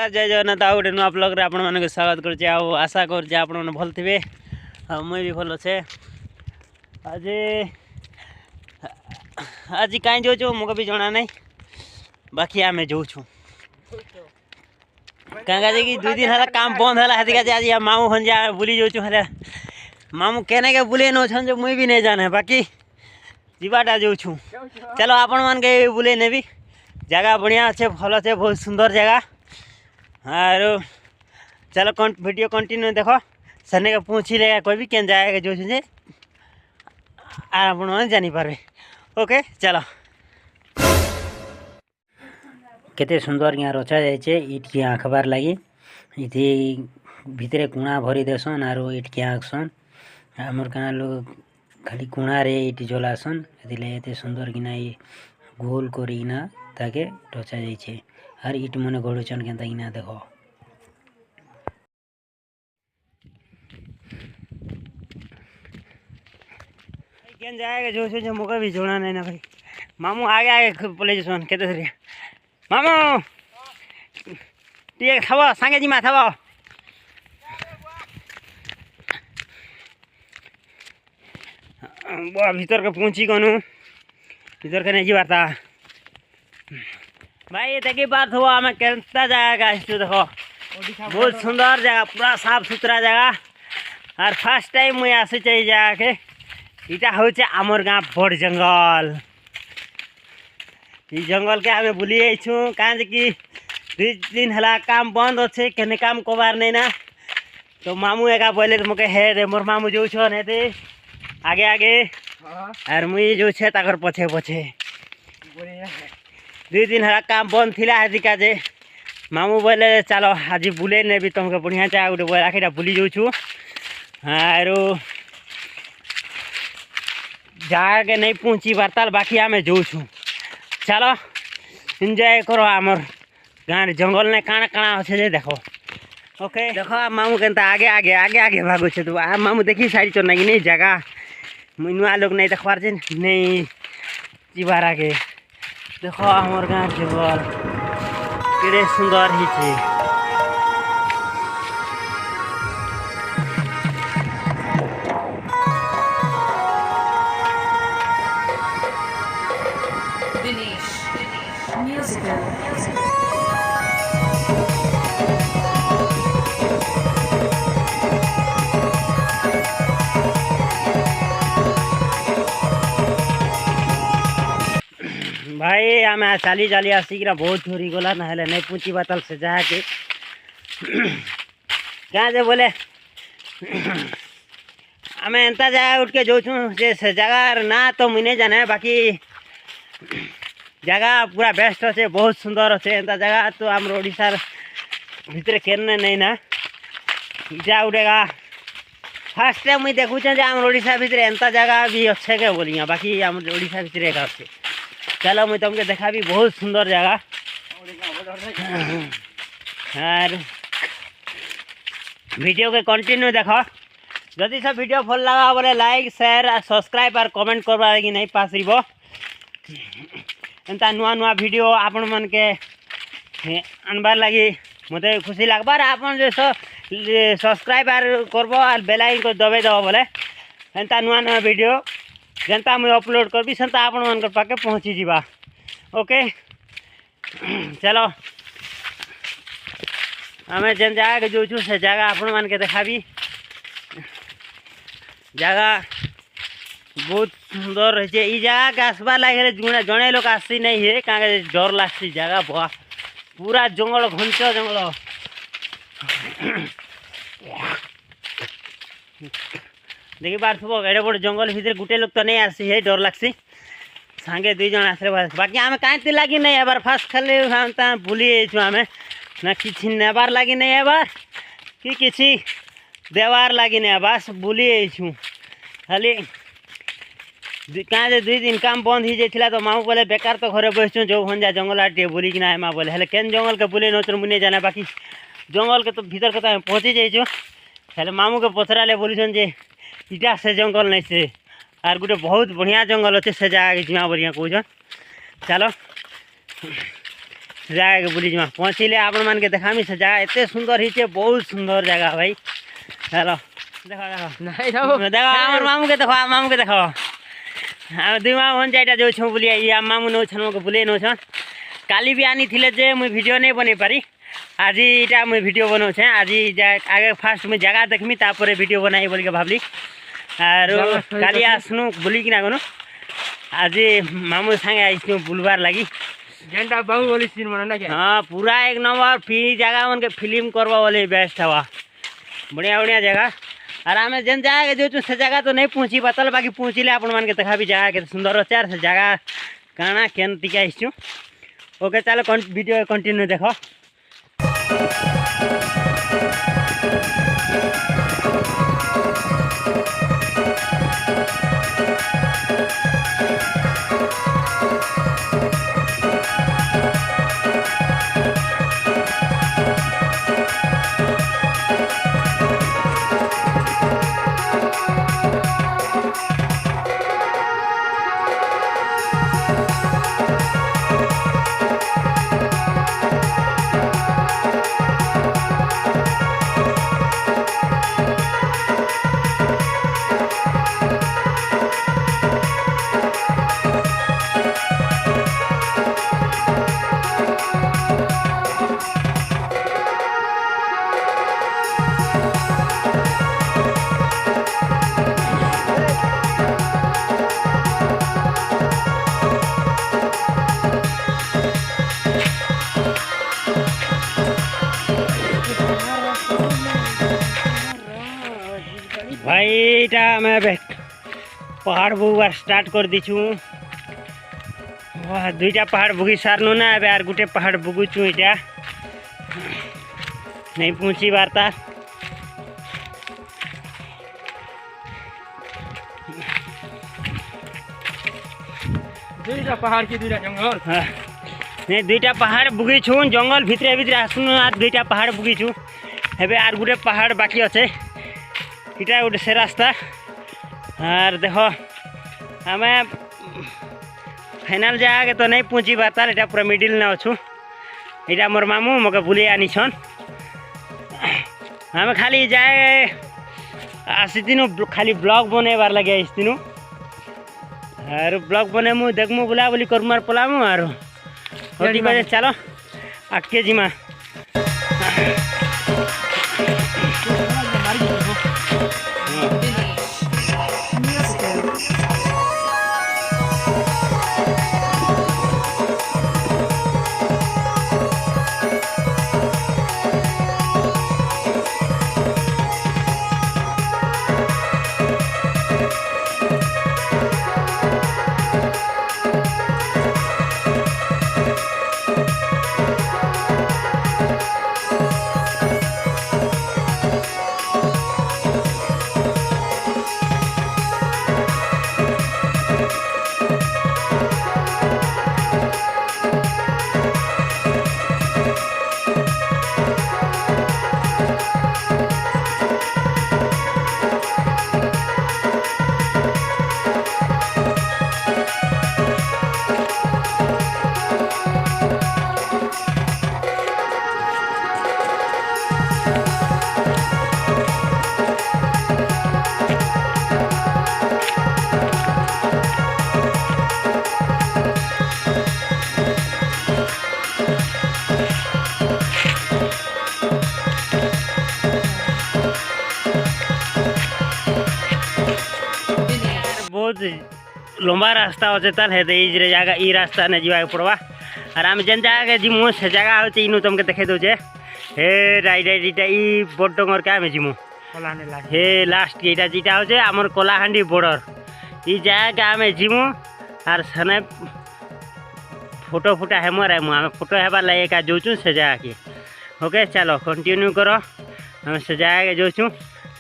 नमस्कार जय जगन्नाथ आ गोटे नुआ ब्लॉग रे आपण मानक स्वागत करछे आ आशा करछे आपण माने भल थिबे आ मुई भी भल छे। आज आज काई जो छु मको भी जणा नै बाकी आमे जो छु कांगा जे कि 2 दिन हला काम बंद हला हती का आज मामू हंजा बुली जो छु हला मामू केने के बुले नो छन जो मुई भी नै जाने बाकी जीवाटा जो छु। चलो आपण मान के बुले नेबी जगह बढ़िया अच्छे भल अच्छे बहुत सुंदर जगह और चलो वीडियो कंटिन्यू देखो सने के पूछी लेगा कोई भी केन जाएगा जो छे आप जानी पारे। ओके चलो केते सुंदर यहाँ रचा जाए इट की आँखबार लगी इति भितरे कुणा भरी देसन और इट की आँखसन आमर गाँ लोग खाली कुणा रे इट जलासन एते सुंदर किना गोल करिना ताके रचा जाइए और इट मन गढ़ुचन के देखो केन जाएगा जो मुझे भी जोड़ा नहीं ना भाई मामू आगे आगे बोले जो कहते थे मामू ठीक थब सांगे जिमा थब भीतर के पहुँची गनु भीतर के नहीं जी बाता भाई देखी बात हुआ हमें कैसा जाएगा देखो बहुत सुंदर जगह पूरा साफ सुथरा जगह और फर्स्ट टाइम मुझे आसी चाहिए जगह के इटा होचे आमर गाँ बड़ जंगल ये जंगल के हमें बुली छु कहाँ कि 2 दिन हला काम बंद अच्छे केने काम कबार नहीं ना तो मामू एका बोले तो मुके हे रे मोर मामू जो छन हेते आगे आगे और मुई जो छे ताकर पछे पछे 2 दिन हला काम बंद थिला आदि का जे मामू बोले चलो आज बुले ने भी तुमके बढ़िया चा गोटे बोला आखिटा बुली जो छु और जाके नहीं पहुँची बारताल बाकी आम जो छु। चलो एंजॉय करो आमर गाँव जंगल ने काଣା काଣା अच्छे जे देखो। ओके देखो आ मामू केनता आगे आगे आगे आगे भागो छे तो आ मामू देखी सारी चो नहीं जगह मुनुआ लोग नहीं देखवार जे नहीं जीवार आगे देखो आमर गाँव जंगल केड़े सुंदर ही छे। भाई आम चाली चाली आसिक बहुत झोरी गला ना नहीं पूछी बातल से जाके क्या जे बोले आम एंता जगह उठ के जो छे से जगह ना तो मुझे जाने बाकी जगह पूरा बेस्ट अच्छे बहुत सुंदर अच्छे एंता जगह तो आम ओडार भितर केने नहीं ना इटा उठेगा फर्स्ट टाइम मुझे देखुचे आम ओडा भितर एंता जगह भी अच्छे के बोलिया बाकी आम ओडा भितर एक अच्छे। चलो मुझे तुमके देखा भी बहुत सुंदर जगह और वीडियो के कंटिन्यू देखो जदि सब वीडियो भल लगा बोले लाइक शेयर और सब्सक्राइब और कमेंट करवा लगी नहीं पास रही एंता नुआ नुआ वीडियो आपण मन के अनबार लगी मत खुशी लगबार आपन जो सब्सक्राइब करबो और बेल आइकन को दबे दबो बोले एंता नुआ नुआ वीडियो जनता मुझे अपलोड करबी सेंता आपण मन पाके पहुँची जीवा। ओके चलो आमे जेन जगह जो छु से जगह आपण मान के देखाबी जगह बहुत सुंदर रही है जगह के आसबार लगे जड़े लोग आसी नहीं है क्या डर लगती जगह बहुत पूरा जंगल घंच जंगल देखी पार्थब एडे बड़ जंगल भितर गोटे लोग तो नहीं आसी है डर लगसी सांगे 2 जन आसले बाकी आम कहीं लगी नहीं एबार फास्ट खाली भूली आम ना कि नेबार लगी नहीं एबार कि किसी देवार लगी नहीं बस भूली खाली क्या 2 दिन काम बंद हो जाता तो मामू बोले बेकार तो घरे बसचु जो हंजा जंगल आटे बुली कि माँ बोले हेल्ले केन जंगल के बुले नचर मुझे जाना बाकी जंगल के तो भीतर के तो पहुँची जाइए हेल्ले मामू के पचराले बोलुन जे इटा से जंगल नहीं से और गोटे बहुत बढ़िया जंगल अच्छे से जगह जिमा बढ़िया कौन। चलो जगह के बुली जिमा पहुँचले आपण मान के देखामी से जगह एते सुंदर हिचे बहुत सुंदर जगह भाई चलो देखो देखो देखो हमर मामू के देखो हम दुई मामू हन जाइटा जो छौ बुलिया या मामू नो छन मके बुले नो छन काली भी आनी थिले जे मुई वीडियो नहीं बने पारी आज इटा मुई वीडियो बनाऊ छे आज आगे फास्ट मुई जगह देखमी तापर वीडियो बनाई बोल के भाबली आरो काली आसनु बुली किना गनो आज मामू संगे आइसनु बुलवार लागी जेंटा बाहुबली सीन बना क्या हाँ पूरा एक नंबर फ्री जगह मन के फिल्म करवा वाले बेस्ट हवा बढ़िया बढ़िया जगह और आम जेन जगह जो से जगह तो नहीं पहुँची बतल बाकी पहुँचले आपण मान के देखा भी जगह के सुंदर अच्छे से जगह काना केन टिका इच्छू ओके चलो वीडियो कंटिन्यू देखो भाई इटा मैं पहाड़ बुगवार स्टार्ट कर दीचु दुईटा पहाड़ बुगी सारनु ना अब यार गोटे पहाड़ बुगुचु इटा नहीं पहुँची बार्ता दुईटा पहाड़ की दुईटा जंगल नहीं दुईटा पहाड़ बुगीछु जंगल भितरे भितरे आसनु आज दुईटा पहाड़ बुगीछु एबे आर गोटे पहाड़ बाकी अच्छे इटा गोटे से रास्ता और देखो आम फाइनाल जगह तो नहीं पहुँची बातार इटा पूरा मिडिल न अच्छु इटा मोर मामू मके बुले आनी छन आम खाली जाए आसीनु खाली ब्लॉग बनवार लगे आसतीनु और ब्लॉग बनमु देखमु बुला बुली करमु और पलामु और बजे चलो आगे जिमा बहुत लंबा रास्ता अच्छे ताल है ये जगह ई रास्ता ने जीवा पड़वा और आम जेन जगह जिमु से जगह होचे इनु तुमके देखे दौचे हे राइट राइट इटा ई बड़ डंगर के आम जिमु हे लास्ट इटा जीटा होचे आमर कलाहांडी बॉर्डर ई जगह आम जिमु और सने फोटो फुटा हेमु आमु आम फोटो हेबार लगे का जोचु से जगह के ओके चलो कंटिन्यू करो आम से जगह के जोचु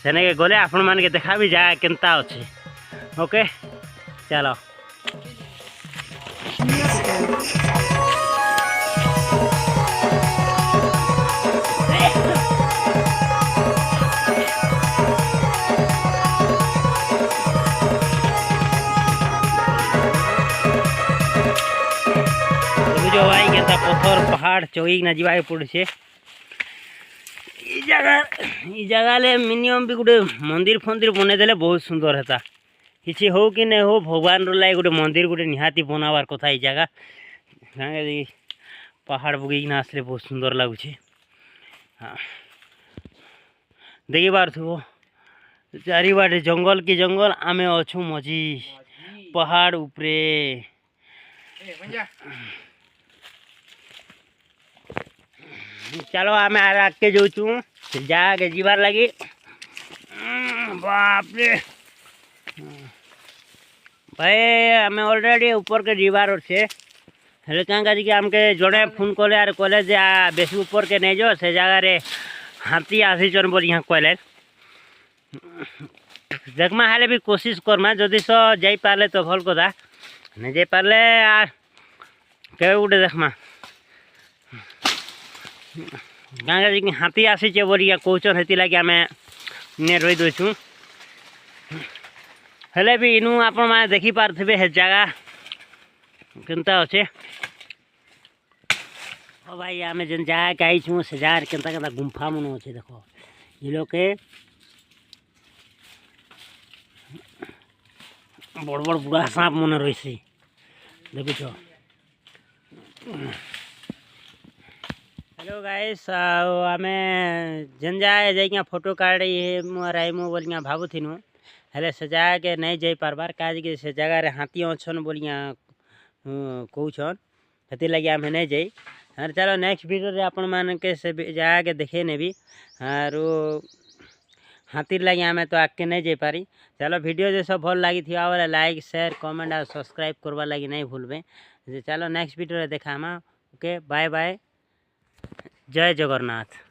सेने के गले आपण मान के देखा भी जगह केनता अच्छे ओके चलो जो भाई के पथर पहाड़ चौक ना जावाक पड़े जगह ले मिनिमम भी गोटे मंदिर फंदिर बनईदे बहुत सुंदर होता किसी हो कि नहीं हो भगवान लगे गोटे मंदिर गोटे निहाती बनाबार कथा ये जगह पहाड़ बगैकिना आसले बहुत सुंदर लगुच हाँ देखी पार्थो चारिबाटे जंगल की जंगल आमे अच्छु मझी पहाड़ उपरे चलो आम आगे जाऊँ जाके जीवार लगी बाप रे भाई आम ऑलरेडी ऊपर के जीवार अच्छे हेल्ले क्या कि आमके जड़े फोन कले आर कहले जे बेसी ऊपर के नहीं जो से जगार हाथी आसीचन बोली यहाँ कहले देखमा हेल्ले भी कोशिश करमा जदि सो जाई पारले तो भल कथा नहीं जाई पारले के गोटे देखमा क्या कि हाथी आसीचे बोली कौचन हेती लगे आम ने रही दौचु हेल्ले भी इनू आपण मैंने देखी पारे हे जगह केनता अच्छे ओ भाई आम जेन जगह आई छूँ से जगार केनता केनता गुंफा मन अच्छे देख ये लोग के बड़ बड़ बुढ़ा सांप मन रही देखुच हेलो गाइस आम जेन जगह जाइए फोटो काढ़ी राइमु बोलिया भावुथिनु हेले से जगह के नहीं जाई पारबार काज से जगह हाथी अच्छन बोलिया कौन से लगे आम नहीं जाई हाँ चलो नेक्स्ट वीडियो रे आपण मान के से जगह के देखे नेबी आर हाथी लगे आम तो आगे नहीं जाई पारी चलो वीडियो जो सब भल लगी थी वाले लाइक शेयर कमेंट और सब्सक्राइब करवा लगी नहीं भूलबे चलो नेक्स्ट वीडियो रे देखा ओके बाय बाय जय जगन्नाथ।